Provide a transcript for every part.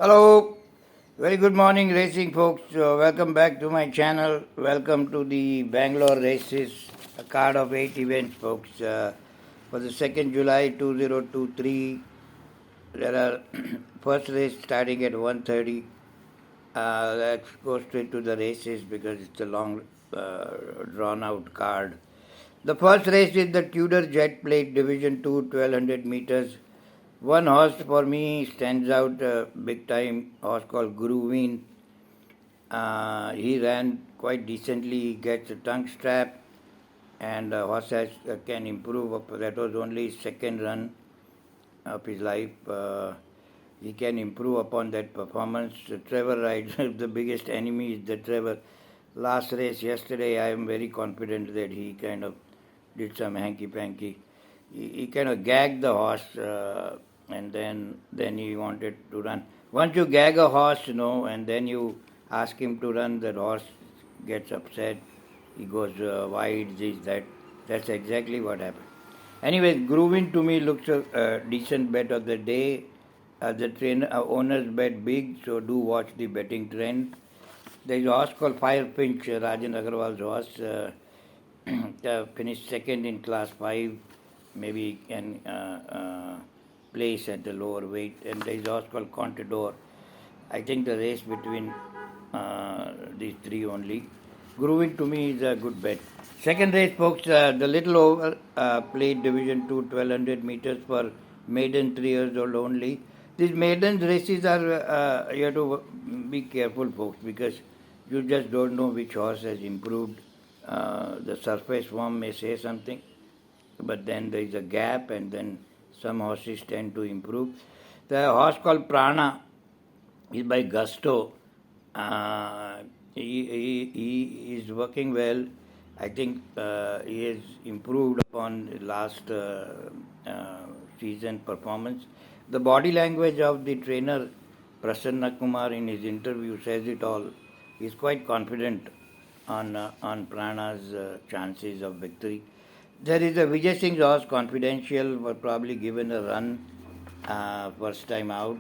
Hello, very good morning, racing folks. Welcome back to my channel. Welcome to the Bangalore races, a card of 8 events, folks. For the 2nd July 2023, there are first race starting at 1:30. Let's go straight to the races because it's a long, drawn out card. The first race is the Tudor Jet Plate Division 2, 1200 meters. One horse for me stands out big time, horse called Groovin. He ran quite decently, he gets a tongue strap, and horse can improve. That was only his second run of his life. He can improve upon that performance. Trevor rides, the biggest enemy is the Trevor. Last race yesterday, I am very confident that he kind of did some hanky-panky. He kind of gagged the horse, and then he wanted to run. Once you gag a horse, and then you ask him to run, that horse gets upset. He goes wide, this, that. That's exactly what happened. Anyways, Groovin to me looks a decent bet of the day. The trainer owners bet big, so do watch the betting trend. There is a horse called Firepinch, Rajan Agarwal's horse. Finished second in class 5. Maybe he can place at the lower weight. And there is a horse called Contador. I think the race between these three only. Grooving to me is a good bet. Second race, folks, the little over played Division 2, 1200 meters for maiden 3 years old only. These maiden races are, you have to be careful, folks, because you just don't know which horse has improved. The surface form may say something, but then there is a gap, and then some horses tend to improve. The horse called Prana is by Gusto. He is working well. I think he has improved upon last season performance. The body language of the trainer Prasanna Kumar in his interview says it all. He is quite confident on Prana's chances of victory. There is a Vijay Singh's horse, Confidential, was probably given a run first time out.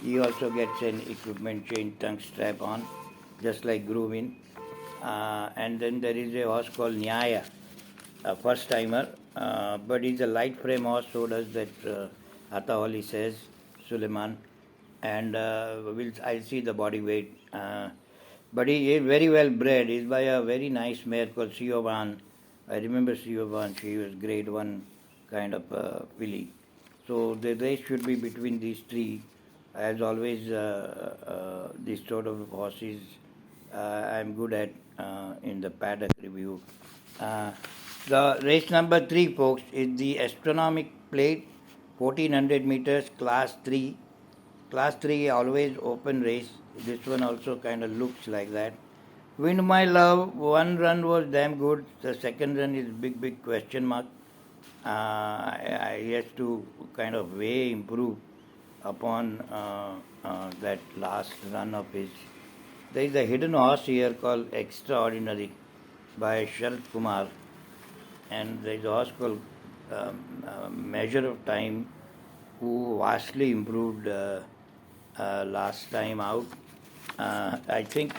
He also gets an equipment chain tongue strap on, just like Groovin. And then there is a horse called Nyaya, a first timer, but he's a light frame horse, so does that Ataholi says, Suleiman. And I'll see the body weight. But he is very well bred. He's by a very nice mare called Siovan. I remember Siovan, she was grade 1 kind of filly. So the race should be between these three. As always, these sort of horses I'm good at in the paddock review. Uh, the race number 3, folks, is the astronomic plate, 1400 meters, class 3. Class 3 always open race. This one also kind of looks like that. Win My Love, one run was damn good. The second run is big question mark. He has to kind of way improve upon that last run of his. There is a hidden horse here called Extraordinary by Sharad Kumar, and there is a horse called Measure of Time, who vastly improved last time out. I think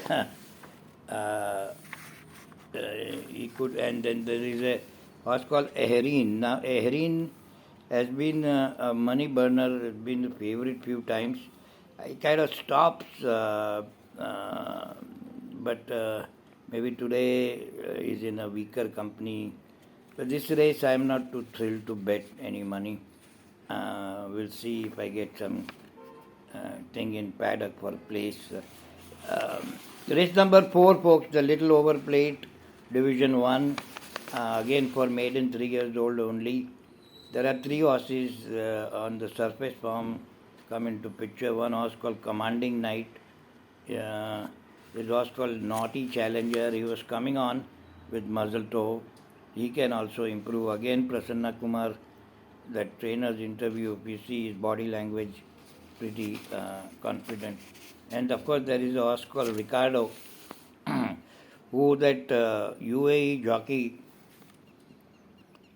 he could, and then there is a horse called Ehereen. Now, Ehereen has been a money burner, has been a favorite few times. He kind of stops, but maybe today is in a weaker company. But this race, I am not too thrilled to bet any money. We'll see if I get some thing in paddock for place. Race number 4, folks, the little overplate, Division 1, again for maiden 3 years old only. There are 3 horses on the surface form come into picture. One horse called Commanding Knight. This horse called Naughty Challenger. He was coming on with muzzle toe. He can also improve. Again, Prasanna Kumar, that trainer's interview, if you see his body language, pretty confident. And of course, there is a horse called Ricardo, who that UAE jockey,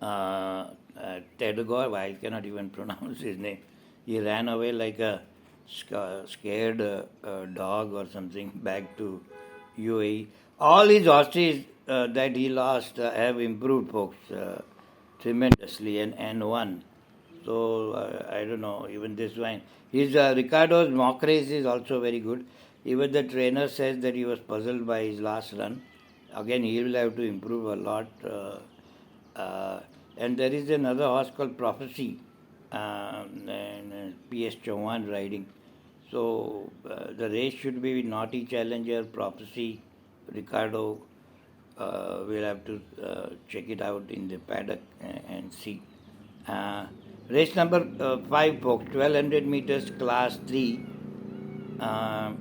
Tedgor, I cannot even pronounce his name. He ran away like a scared dog or something back to UAE. All his horses that he lost have improved, folks, tremendously and won. So I don't know, even this one. His Ricardo's mock race is also very good. Even the trainer says that he was puzzled by his last run. Again, he will have to improve a lot. And there is another horse called Prophecy, and PS Chauhan riding. So the race should be Naughty Challenger, Prophecy, Ricardo. We'll have to check it out in the paddock and see. Uh, Race number 5, folks, 1200 meters, class 3. Uh,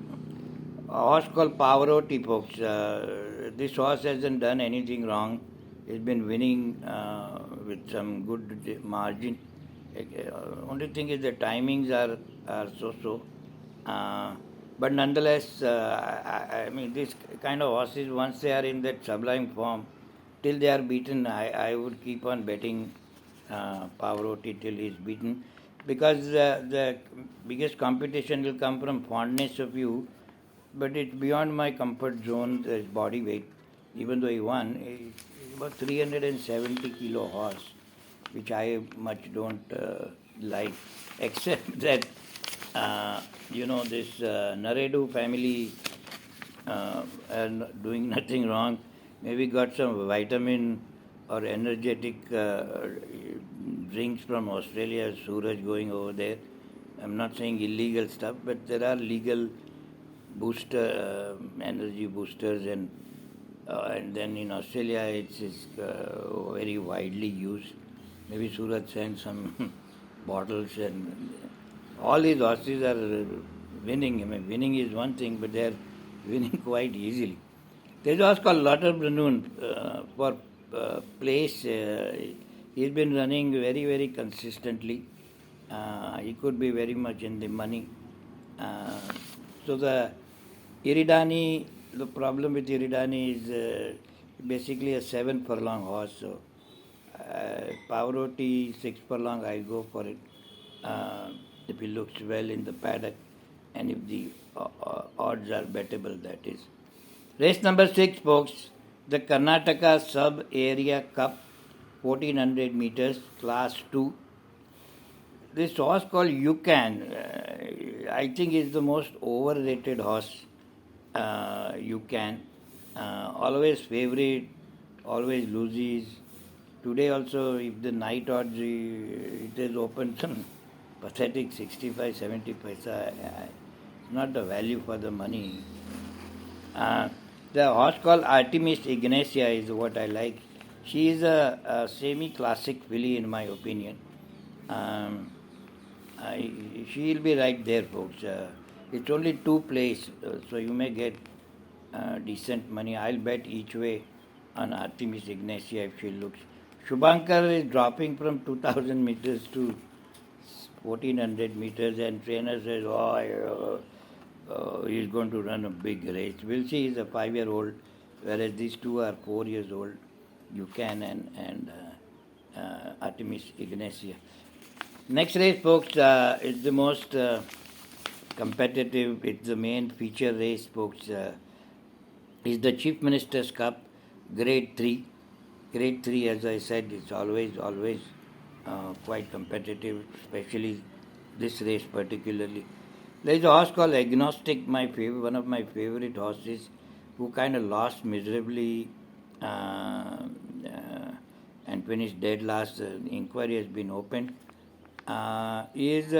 a horse called Pavarotti, folks. This horse hasn't done anything wrong. He's been winning with some good margin. Only thing is the timings are so. Uh, but nonetheless, I mean, this kind of horses, once they are in that sublime form, till they are beaten, I would keep on betting Pavarotti till he is beaten, because the biggest competition will come from fondness of you, but it's beyond my comfort zone, his body weight. Even though he won, he's about 370 kilo horse, which I much don't like, except that this Naredu family are doing nothing wrong. Maybe got some vitamin or energetic drinks from Australia, Suraj going over there. I'm not saying illegal stuff, but there are legal booster energy boosters, and then in Australia it's very widely used. Maybe Surat sent some bottles, and all these horses are winning. I mean, winning is one thing, but they are winning quite easily. There's a horse called Lotter Branoon for place. He's been running very, very consistently. He could be very much in the money. Uh, so the problem with Iridani is basically a 7 furlong horse. So Pavarotti 6 furlong, I go for it. If he looks well in the paddock, and if the odds are bettable, that is. Race number 6, folks, the Karnataka Sub Area Cup, 1400 meters, class 2. This horse called Yukan, I think is the most overrated horse. Yukan, always favorite, always loses. Today also, if the night odds, it is open some pathetic 65, 70 paisa. Not the value for the money. The horse called Artemis Ignacia is what I like. She is a semi-classic filly in my opinion. She'll be right there, folks. It's only 2 plays, so you may get decent money. I'll bet each way on Artemis Ignacia if she looks. Shubhankar is dropping from 2000 meters to 1400 meters, and trainer says, he's going to run a big race. We'll see. He's a 5-year-old, whereas these two are 4 years old. Yukan and Artemis Ignacia. Next race, folks, is the most competitive. It's the main feature race, folks. Is the Chief Minister's Cup, Grade 3. Grade 3, as I said, it's always quite competitive, especially this race particularly. There is a horse called Agnostic, one of my favorite horses, who kind of lost miserably and finished dead last. The inquiry has been opened. His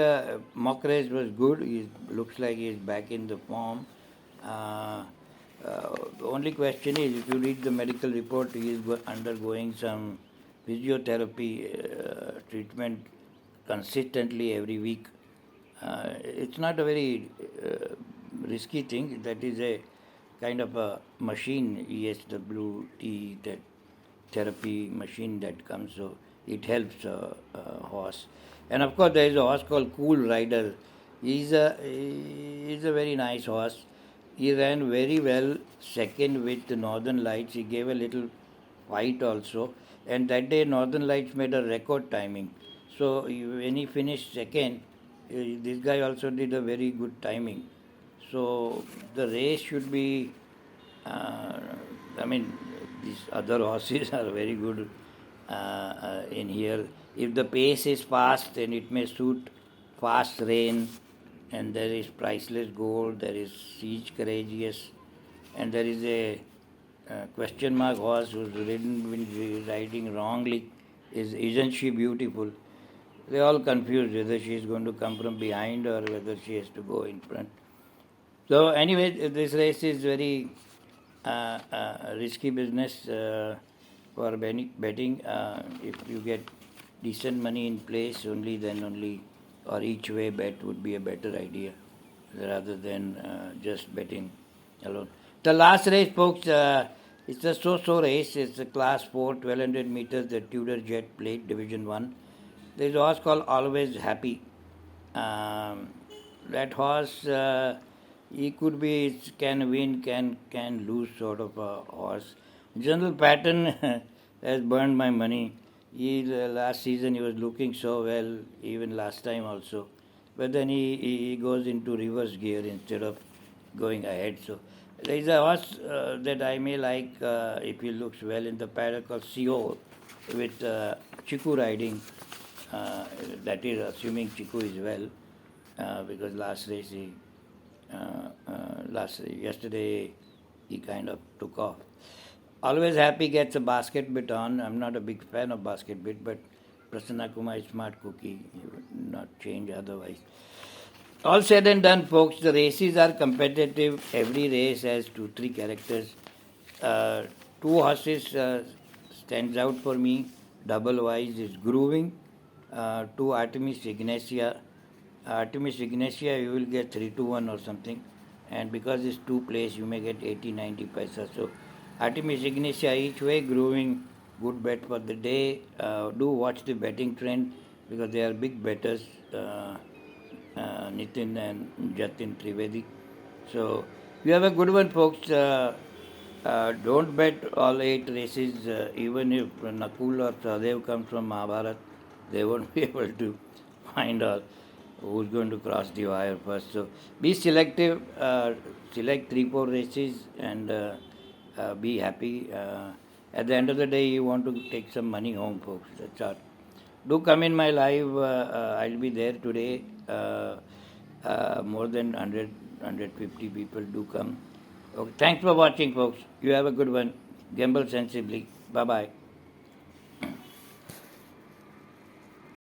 mock race was good. He looks like he is back in the form. The only question is, if you read the medical report, he is undergoing some physiotherapy treatment consistently every week. It's not a very risky thing. That is a kind of a machine, ESWT, that therapy machine that comes, so it helps a horse. And of course, there is a horse called Cool Rider. He's a very nice horse. He ran very well second with the Northern Lights. He gave a little fight also. And that day, Northern Lights made a record timing. So when he finished second, this guy also did a very good timing. So the race should be, uh, I mean, these other horses are very good in here. If the pace is fast, then it may suit fast rain, and there is priceless gold, there is siege courageous, and there is a question mark horse who's been riding wrongly. Isn't she beautiful? They're all confused whether she is going to come from behind or whether she has to go in front. So anyway, this race is very risky business for betting. If you get decent money in place, only then only, or each way bet would be a better idea rather than just betting alone. The last race, folks, it's a so-so race. It's a class 4, 1200 meters, the Tudor Jet Plate, Division 1. There's a horse called Always Happy. Um, that horse, he could be, can win, can lose sort of a horse. General pattern has burned my money. Last season he was looking so well, even last time also. But then he goes into reverse gear instead of going ahead. So there is a horse that I may like if he looks well in the paddock called CO with Chiku riding. That is assuming Chiku is well, because last race yesterday he kind of took off. Always Happy gets a basket bit on. I'm not a big fan of basket bit, but Prasanna Kumar is smart cookie. He would not change otherwise. All said and done, folks, the races are competitive. Every race has 2-3 characters. Two horses stands out for me. Double wise is Grooving. Two Artemis Ignatia. Artemis Ignatia you will get 3-1 or something, and because it's two place you may get 80-90 paisa. So Artemis Ignatia each way, Grooving good bet for the day. Do watch the betting trend because they are big betters. Nitin and Jatin Trivedi. So you have a good one, folks. Don't bet all 8 races. Even if Nakul or Sahadev comes from Mahabharat, they won't be able to find out who's going to cross the wire first. So be selective. Select 3-4 races and be happy. At the end of the day, you want to take some money home, folks. That's all. Do come in my live. I'll be there today. More than 150 people do come. Okay. Thanks for watching, folks. You have a good one. Gamble sensibly. Bye bye.